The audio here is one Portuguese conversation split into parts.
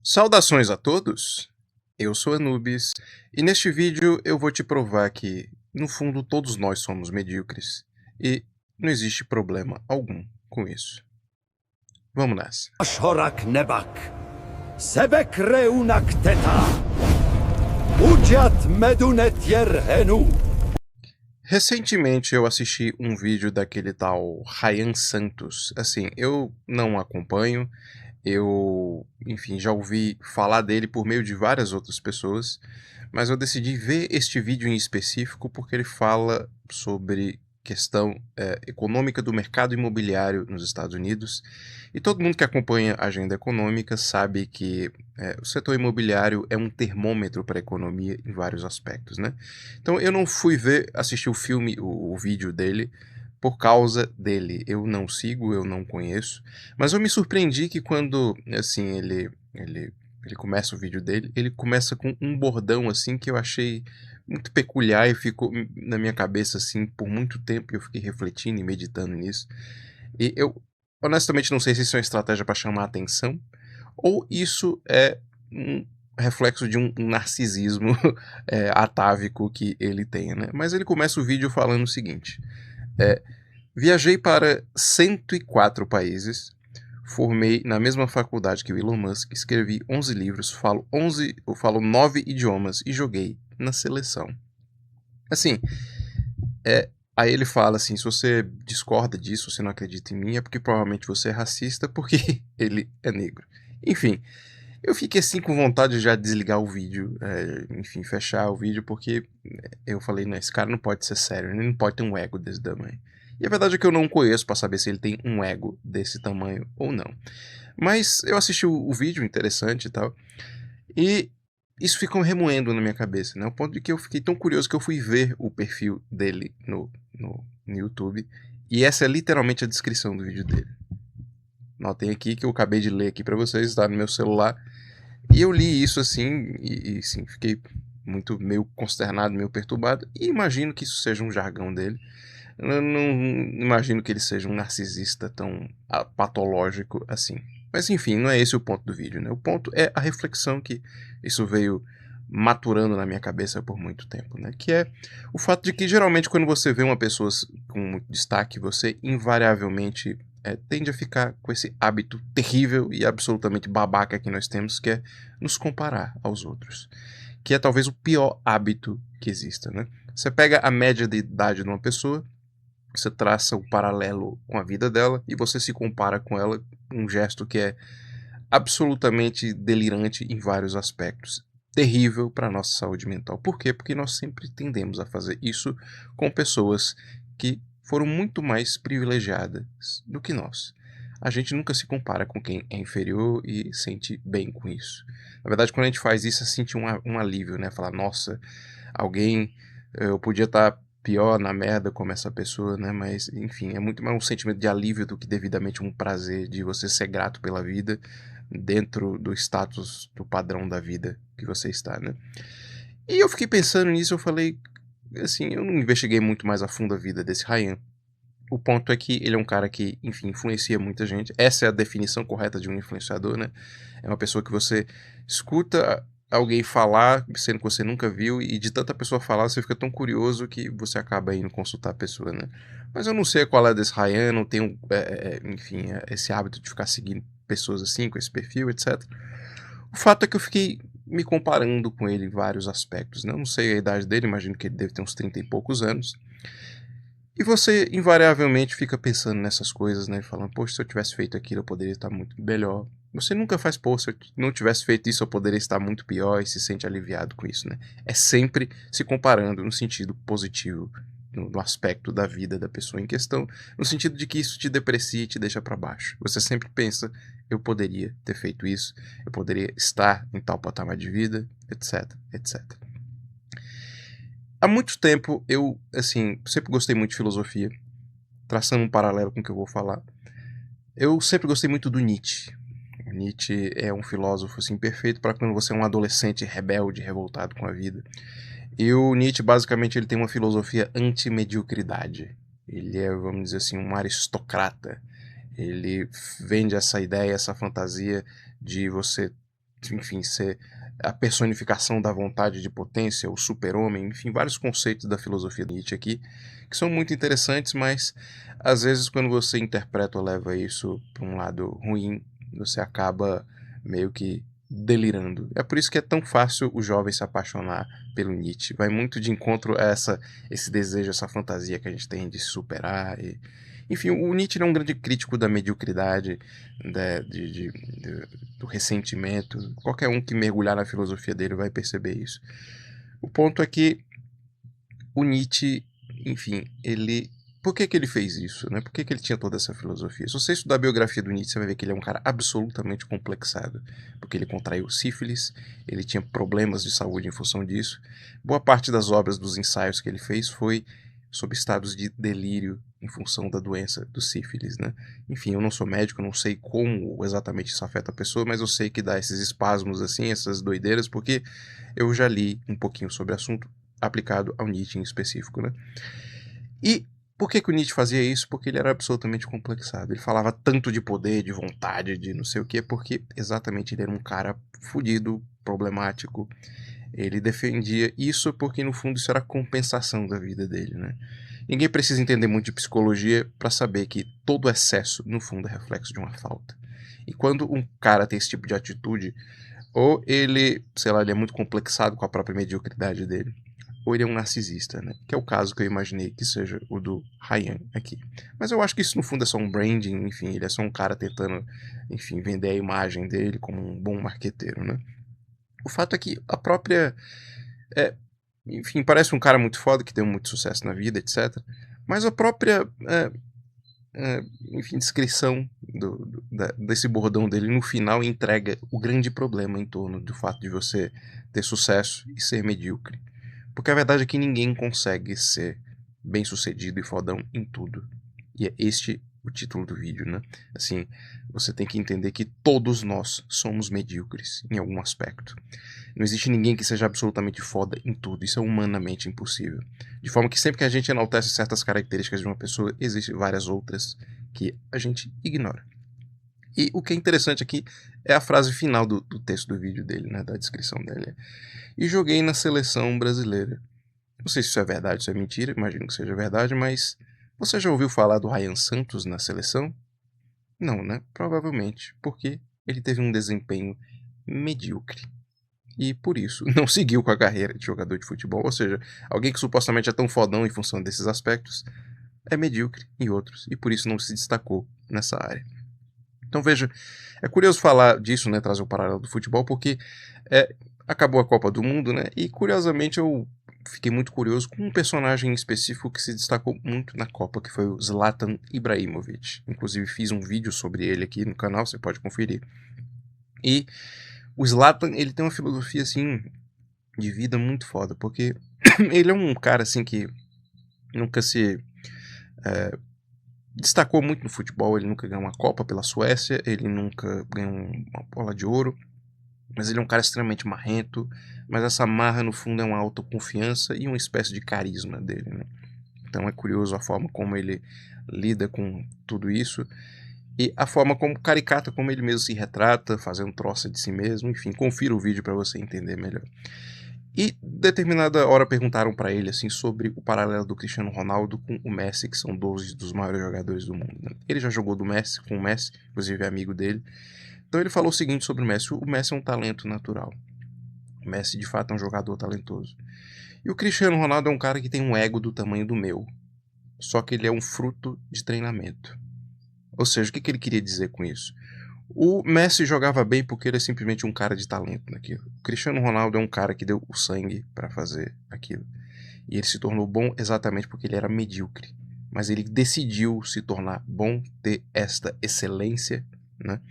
Saudações a todos, eu sou Anubis e neste vídeo eu vou te provar que, no fundo, todos nós somos medíocres e não existe problema algum com isso. Vamos nessa. Shorak Nebak, Sebek Reunak Teta, Ujiat Medunet Yerhenu. Recentemente eu assisti um vídeo daquele tal Ryan Santos. Assim, eu não acompanho, enfim, já ouvi falar dele por meio de várias outras pessoas, mas eu decidi ver este vídeo em específico porque ele fala sobre questão econômica do mercado imobiliário nos Estados Unidos. E todo mundo que acompanha a agenda econômica sabe que o setor imobiliário é um termômetro para a economia em vários aspectos, né? Então eu não fui assistir o filme, o vídeo dele, por causa dele. Eu não sigo, eu não conheço, mas eu me surpreendi que quando, assim, ele começa o vídeo dele, ele começa com um bordão, assim, que eu achei muito peculiar e ficou na minha cabeça, assim, por muito tempo, e eu fiquei refletindo e meditando nisso. E eu, honestamente, não sei se isso é uma estratégia para chamar a atenção, ou isso é um reflexo de um narcisismo atávico que ele tem, né? Mas ele começa o vídeo falando o seguinte: viajei para 104 países, formei na mesma faculdade que o Elon Musk, escrevi 11 livros, eu falo 9 idiomas e joguei na seleção. Assim, aí ele fala assim: se você discorda disso, você não acredita em mim, é porque provavelmente você é racista, porque ele é negro. Enfim, eu fiquei assim com vontade de já desligar o vídeo, enfim, fechar o vídeo, porque eu falei, não, esse cara não pode ser sério, ele não pode ter um ego desse tamanho. E a verdade é que eu não conheço pra saber se ele tem um ego desse tamanho ou não. Mas eu assisti o vídeo, interessante e tal, e isso ficou remoendo na minha cabeça, né? Ao ponto de que eu fiquei tão curioso que eu fui ver o perfil dele no YouTube, e essa é literalmente a descrição do vídeo dele. Notem aqui que eu acabei de ler aqui pra vocês, está no meu celular. E eu li isso assim, sim, fiquei meio consternado, meio perturbado, e imagino que isso seja um jargão dele. Eu não imagino que ele seja um narcisista tão patológico assim. Mas enfim, não é esse o ponto do vídeo, né? O ponto é a reflexão que isso veio maturando na minha cabeça por muito tempo, né? Que é o fato de que geralmente quando você vê uma pessoa com muito destaque, você invariavelmente tende a ficar com esse hábito terrível e absolutamente babaca que nós temos, que é nos comparar aos outros. Que é talvez o pior hábito que exista, né? Você pega a média de idade de uma pessoa, você traça o paralelo com a vida dela e você se compara com ela, um gesto que é absolutamente delirante em vários aspectos. Terrível para a nossa saúde mental. Por quê? Porque nós sempre tendemos a fazer isso com pessoas que foram muito mais privilegiadas do que nós. A gente nunca se compara com quem é inferior e sente bem com isso. Na verdade, quando a gente faz isso, a gente sente um alívio, né? Falar, nossa, alguém, eu podia estar pior na merda como essa pessoa, né? Mas, enfim, é muito mais um sentimento de alívio do que devidamente um prazer de você ser grato pela vida dentro do status, do padrão da vida que você está, né? E eu fiquei pensando nisso, eu falei, assim, eu não investiguei muito mais a fundo a vida desse Ryan. O ponto é que ele é um cara que, enfim, influencia muita gente. Essa é a definição correta de um influenciador, né? É uma pessoa que você escuta alguém falar, sendo que você nunca viu, e de tanta pessoa falar, você fica tão curioso que você acaba indo consultar a pessoa, né? Mas eu não sei qual é desse Ryan, não tenho, enfim, esse hábito de ficar seguindo pessoas assim, com esse perfil, etc. O fato é que eu fiquei me comparando com ele em vários aspectos, né? Eu não sei a idade dele, imagino que ele deve ter uns 30 e poucos anos. E você invariavelmente fica pensando nessas coisas, né? Falando, poxa, se eu tivesse feito aquilo, eu poderia estar muito melhor. Você nunca faz, pô, se eu não tivesse feito isso, eu poderia estar muito pior, e se sente aliviado com isso, né? É sempre se comparando no sentido positivo, no aspecto da vida da pessoa em questão, no sentido de que isso te deprecia e te deixa para baixo. Você sempre pensa, eu poderia ter feito isso, eu poderia estar em tal patamar de vida, etc, etc. Há muito tempo eu, assim, sempre gostei muito de filosofia, traçando um paralelo com o que eu vou falar. Eu sempre gostei muito do Nietzsche. O Nietzsche é um filósofo, assim, perfeito para quando você é um adolescente rebelde, revoltado com a vida. E o Nietzsche, basicamente, ele tem uma filosofia anti-mediocridade. Ele é, vamos dizer assim, um aristocrata. Ele vende essa ideia, essa fantasia de você enfim, ser a personificação da vontade de potência, o super-homem, enfim, vários conceitos da filosofia de Nietzsche aqui, que são muito interessantes, mas às vezes quando você interpreta ou leva isso para um lado ruim, você acaba meio que delirando. É por isso que é tão fácil o jovem se apaixonar pelo Nietzsche. Vai muito de encontro a esse desejo, essa fantasia que a gente tem de se superar. Enfim, o Nietzsche é um grande crítico da mediocridade, do ressentimento. Qualquer um que mergulhar na filosofia dele vai perceber isso. O ponto é que o Nietzsche, enfim, por que ele fez isso, né? Por que ele tinha toda essa filosofia? Se você estudar a biografia do Nietzsche, você vai ver que ele é um cara absolutamente complexado, porque ele contraiu sífilis, ele tinha problemas de saúde em função disso. Boa parte das obras, dos ensaios que ele fez foi sob estados de delírio em função da doença do sífilis, né? Enfim, eu não sou médico, não sei como exatamente isso afeta a pessoa, mas eu sei que dá esses espasmos assim, essas doideiras, porque eu já li um pouquinho sobre o assunto aplicado ao Nietzsche em específico, né? E por que o Nietzsche fazia isso? Porque ele era absolutamente complexado. Ele falava tanto de poder, de vontade, de não sei o quê, porque exatamente ele era um cara fudido, problemático. Ele defendia isso porque, no fundo, isso era a compensação da vida dele, né? Ninguém precisa entender muito de psicologia para saber que todo excesso, no fundo, é reflexo de uma falta. E quando um cara tem esse tipo de atitude, ou ele, sei lá, ele é muito complexado com a própria mediocridade dele, ou ele é um narcisista, né? Que é o caso que eu imaginei que seja o do Ryan aqui. Mas eu acho que isso no fundo é só um branding, enfim, ele é só um cara tentando, enfim, vender a imagem dele como um bom marqueteiro, né? O fato é que a própria... enfim, parece um cara muito foda, que tem muito sucesso na vida, etc. Mas a própria, enfim, descrição desse bordão dele no final entrega o grande problema em torno do fato de você ter sucesso e ser medíocre. Porque a verdade é que ninguém consegue ser bem sucedido e fodão em tudo. E é este o título do vídeo, né? Assim, você tem que entender que todos nós somos medíocres em algum aspecto. Não existe ninguém que seja absolutamente foda em tudo. Isso é humanamente impossível. De forma que sempre que a gente enaltece certas características de uma pessoa, existem várias outras que a gente ignora. E o que é interessante aqui é a frase final do texto do vídeo dele, né, da descrição dele. E joguei na seleção brasileira. Não sei se isso é verdade, se é mentira, imagino que seja verdade, mas você já ouviu falar do Ryan Santos na seleção? Não, né? Provavelmente, porque ele teve um desempenho medíocre. E por isso não seguiu com a carreira de jogador de futebol. Ou seja, alguém que supostamente é tão fodão em função desses aspectos é medíocre em outros, e por isso não se destacou nessa área. Então veja, é curioso falar disso, né, trazer o paralelo do futebol, porque acabou a Copa do Mundo, né, e curiosamente eu fiquei muito curioso com um personagem específico que se destacou muito na Copa, que foi o Zlatan Ibrahimovic. Inclusive fiz um vídeo sobre ele aqui no canal, você pode conferir. E o Zlatan, ele tem uma filosofia, assim, de vida muito foda, porque ele é um cara, assim, que nunca se destacou muito no futebol. Ele nunca ganhou uma Copa pela Suécia, ele nunca ganhou uma bola de ouro, mas ele é um cara extremamente marrento, mas essa marra no fundo é uma autoconfiança e uma espécie de carisma dele, né? Então é curioso a forma como ele lida com tudo isso e a forma como caricata, como ele mesmo se retrata, fazendo troça de si mesmo. Enfim, confira o vídeo para você entender melhor. E determinada hora perguntaram para ele assim sobre o paralelo do Cristiano Ronaldo com o Messi, que são 12 dos maiores jogadores do mundo, né? Ele já jogou com o Messi, inclusive é amigo dele. Então ele falou o seguinte sobre o Messi: o Messi é um talento natural. O Messi de fato é um jogador talentoso. E o Cristiano Ronaldo é um cara que tem um ego do tamanho do meu, só que ele é um fruto de treinamento. Ou seja, o que ele queria dizer com isso? O Messi jogava bem porque ele é simplesmente um cara de talento naquilo. O Cristiano Ronaldo é um cara que deu o sangue para fazer aquilo. E ele se tornou bom exatamente porque ele era medíocre. Mas ele decidiu se tornar bom, ter esta excelência, né,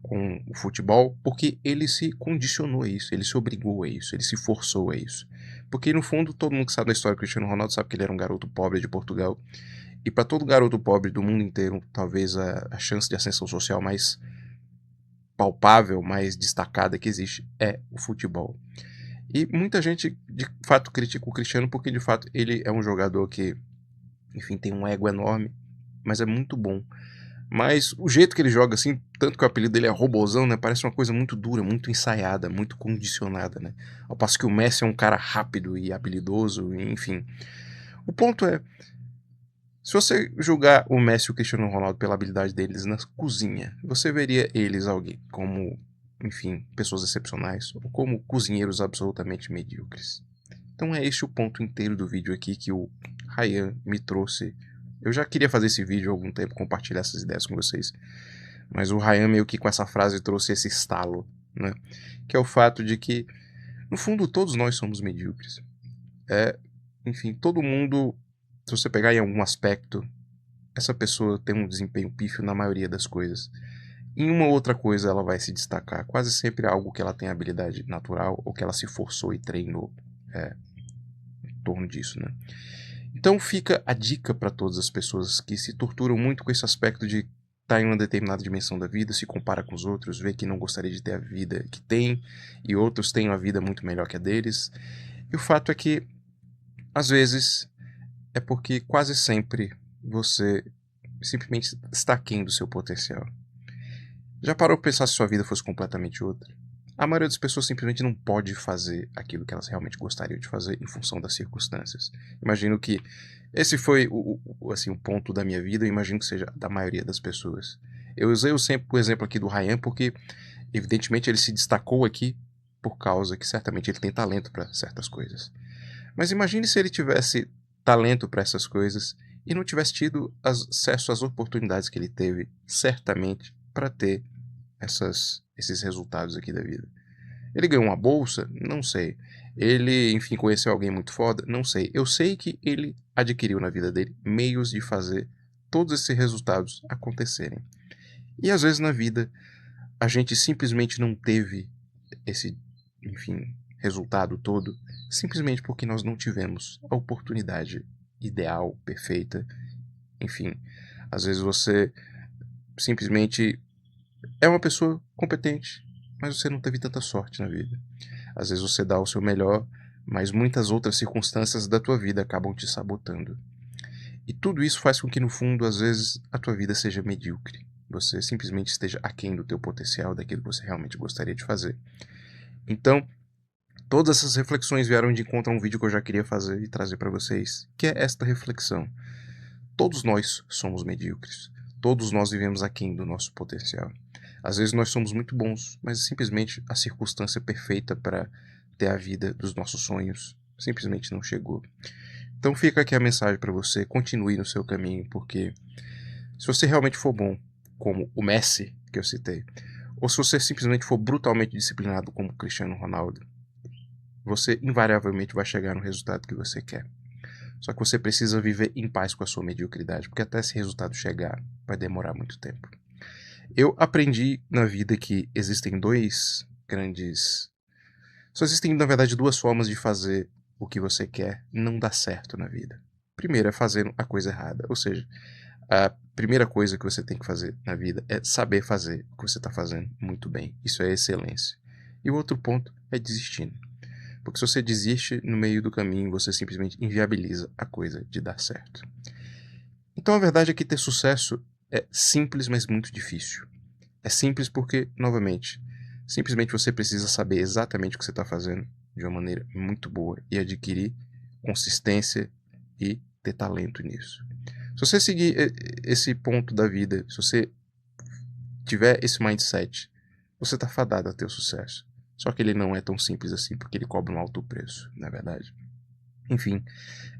com o futebol, porque ele se condicionou a isso, ele se obrigou a isso, ele se forçou a isso. Porque no fundo todo mundo que sabe da história do Cristiano Ronaldo sabe que ele era um garoto pobre de Portugal. E para todo garoto pobre do mundo inteiro, talvez a chance de ascensão social mais palpável, mais destacada que existe é o futebol. E muita gente de fato critica o Cristiano porque de fato ele é um jogador que, enfim, tem um ego enorme, mas é muito bom Mas o jeito que ele joga, assim, tanto que o apelido dele é Robozão, né? Parece uma coisa muito dura, muito ensaiada, muito condicionada, né? Ao passo que o Messi é um cara rápido e habilidoso, enfim. O ponto é, se você julgar o Messi e o Cristiano Ronaldo pela habilidade deles na cozinha, você veria eles alguém como, enfim, pessoas excepcionais ou como cozinheiros absolutamente medíocres. Então é este o ponto inteiro do vídeo aqui que o Ryan me trouxe. Eu já queria fazer esse vídeo há algum tempo, compartilhar essas ideias com vocês, mas o Ryan meio que com essa frase trouxe esse estalo, né? Que é o fato de que, no fundo, todos nós somos medíocres. Enfim, todo mundo, se você pegar em algum aspecto, essa pessoa tem um desempenho pífio na maioria das coisas. Em uma outra coisa ela vai se destacar, quase sempre algo que ela tem habilidade natural ou que ela se forçou e treinou em torno disso, né? Então fica a dica para todas as pessoas que se torturam muito com esse aspecto de estar em uma determinada dimensão da vida, se compara com os outros, vê que não gostaria de ter a vida que tem e outros têm uma vida muito melhor que a deles. E o fato é que, às vezes, é porque quase sempre você simplesmente está aquém do seu potencial. Já parou para pensar se sua vida fosse completamente outra? A maioria das pessoas simplesmente não pode fazer aquilo que elas realmente gostariam de fazer em função das circunstâncias. Imagino que esse foi o ponto da minha vida, eu imagino que seja da maioria das pessoas. Eu usei sempre o exemplo aqui do Ryan porque, evidentemente, ele se destacou aqui por causa que certamente ele tem talento para certas coisas. Mas imagine se ele tivesse talento para essas coisas e não tivesse tido acesso às oportunidades que ele teve, certamente, para ter esses resultados aqui da vida. Ele ganhou uma bolsa? Não sei. Ele, enfim, conheceu alguém muito foda? Não sei. Eu sei que ele adquiriu na vida dele meios de fazer todos esses resultados acontecerem. E às vezes na vida a gente simplesmente não teve esse, enfim, resultado todo, simplesmente porque nós não tivemos a oportunidade ideal, perfeita. Enfim, às vezes você simplesmente é uma pessoa competente, mas você não teve tanta sorte na vida. Às vezes você dá o seu melhor, mas muitas outras circunstâncias da tua vida acabam te sabotando. E tudo isso faz com que, no fundo, às vezes, a tua vida seja medíocre. Você simplesmente esteja aquém do teu potencial, daquilo que você realmente gostaria de fazer. Então, todas essas reflexões vieram de encontro a um vídeo que eu já queria fazer e trazer para vocês, que é esta reflexão. Todos nós somos medíocres. Todos nós vivemos aquém do nosso potencial. Às vezes nós somos muito bons, mas simplesmente a circunstância perfeita para ter a vida dos nossos sonhos simplesmente não chegou. Então fica aqui a mensagem para você, continue no seu caminho, porque se você realmente for bom, como o Messi que eu citei, ou se você simplesmente for brutalmente disciplinado como o Cristiano Ronaldo, você invariavelmente vai chegar no resultado que você quer. Só que você precisa viver em paz com a sua mediocridade, porque até esse resultado chegar vai demorar muito tempo. Eu aprendi na vida que existem Só existem, na verdade, duas formas de fazer o que você quer não dar certo na vida. Primeiro é fazendo a coisa errada, ou seja, a primeira coisa que você tem que fazer na vida é saber fazer o que você está fazendo muito bem. Isso é excelência. E o outro ponto é desistindo. Porque se você desiste no meio do caminho, você simplesmente inviabiliza a coisa de dar certo. Então a verdade é que ter sucesso é simples, mas muito difícil. É simples porque, novamente, simplesmente você precisa saber exatamente o que você está fazendo de uma maneira muito boa e adquirir consistência e ter talento nisso. Se você seguir esse ponto da vida, se você tiver esse mindset, você está fadado a ter o sucesso. Só que ele não é tão simples assim, porque ele cobra um alto preço, não é verdade? Enfim,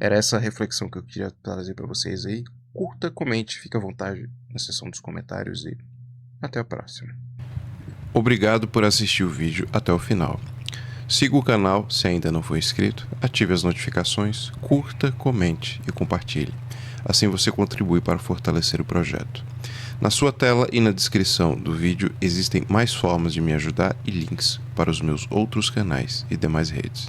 era essa reflexão que eu queria trazer para vocês aí. Curta, comente, fique à vontade na seção dos comentários e até a próxima. Obrigado por assistir o vídeo até o final. Siga o canal se ainda não for inscrito, ative as notificações, curta, comente e compartilhe. Assim você contribui para fortalecer o projeto. Na sua tela e na descrição do vídeo existem mais formas de me ajudar e links para os meus outros canais e demais redes.